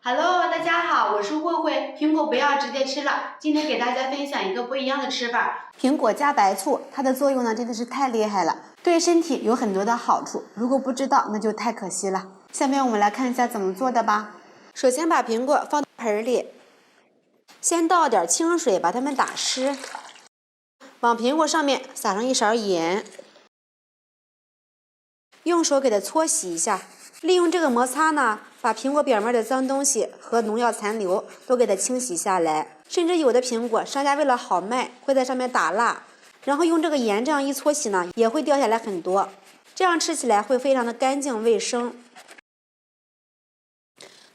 Hello，大家好，我是慧慧。苹果不要直接吃了，今天给大家分享一个不一样的吃法。苹果加白醋，它的作用呢真的是太厉害了，对身体有很多的好处。如果不知道，那就太可惜了。下面我们来看一下怎么做的吧。首先把苹果放到盆里，先倒点清水把它们打湿，往苹果上面撒上一勺盐，用手给它搓洗一下。利用这个摩擦呢，把苹果表面的脏东西和农药残留都给它清洗下来。甚至有的苹果商家为了好卖，会在上面打蜡，然后用这个盐这样一搓洗呢，也会掉下来很多。这样吃起来会非常的干净卫生。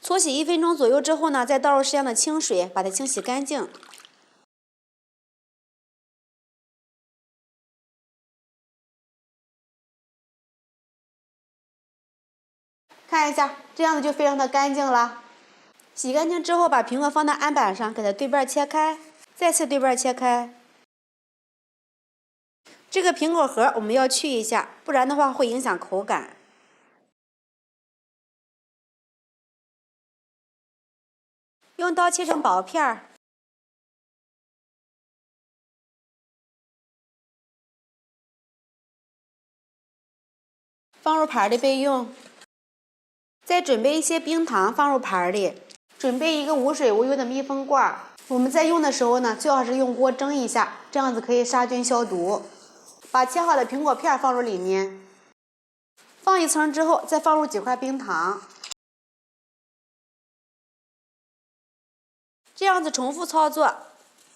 搓洗1分钟左右之后呢，再倒入适量的清水，把它清洗干净。看一下，这样子就非常的干净了。洗干净之后，把苹果放到案板上，给它对半切开，再次对半切开。这个苹果核我们要去一下，不然的话会影响口感。用刀切成薄片儿，放入盘里备用。再准备一些冰糖放入盘里，准备一个无水无油的密封罐。我们在用的时候呢，最好是用锅蒸一下，这样子可以杀菌消毒。把切好的苹果片放入里面，放一层之后，再放入几块冰糖，这样子重复操作，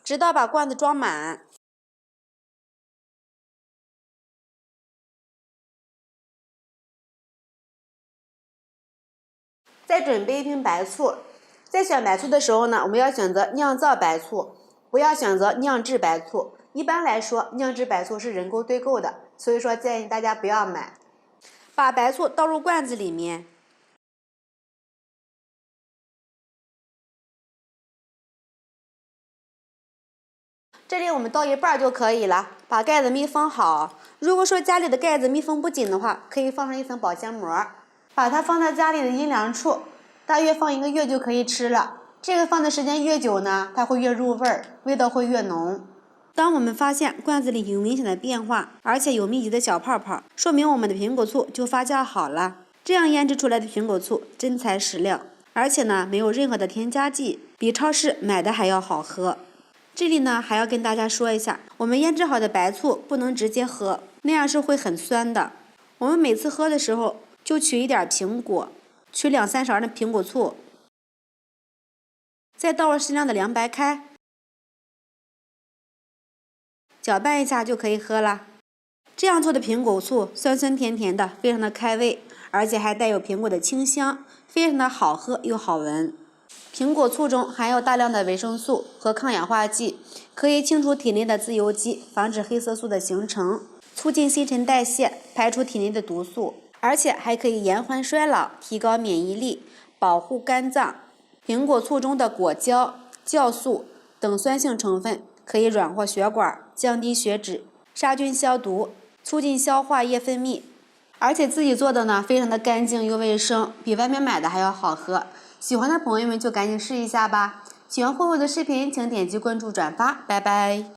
直到把罐子装满。再准备一瓶白醋。在选白醋的时候呢，我们要选择酿造白醋，不要选择酿制白醋。一般来说，酿制白醋是人工堆购的，所以说建议大家不要买。把白醋倒入罐子里面，这里我们倒一半就可以了，把盖子密封好。如果说家里的盖子密封不紧的话，可以放上一层保鲜膜，把它放在家里的阴凉处，大约放1个月就可以吃了。这个放的时间越久呢，它会越入味儿，味道会越浓。当我们发现罐子里有明显的变化，而且有密集的小泡泡，说明我们的苹果醋就发酵好了。这样腌制出来的苹果醋真材实料，而且呢没有任何的添加剂，比超市买的还要好喝。这里呢还要跟大家说一下，我们腌制好的白醋不能直接喝，那样是会很酸的。我们每次喝的时候就取一点苹果，取2-3勺的苹果醋，再倒入适量的凉白开，搅拌一下就可以喝了。这样做的苹果醋酸酸甜甜的，非常的开胃，而且还带有苹果的清香，非常的好喝又好闻。苹果醋中含有大量的维生素和抗氧化剂，可以清除体内的自由基，防止黑色素的形成，促进新陈代谢，排出体内的毒素，而且还可以延缓衰老，提高免疫力，保护肝脏。苹果醋中的果胶、酵素等酸性成分可以软化血管，降低血脂，杀菌消毒，促进消化液分泌。而且自己做的呢，非常的干净又卫生，比外面买的还要好喝。喜欢的朋友们就赶紧试一下吧。喜欢慧慧的视频，请点击关注转发，拜拜。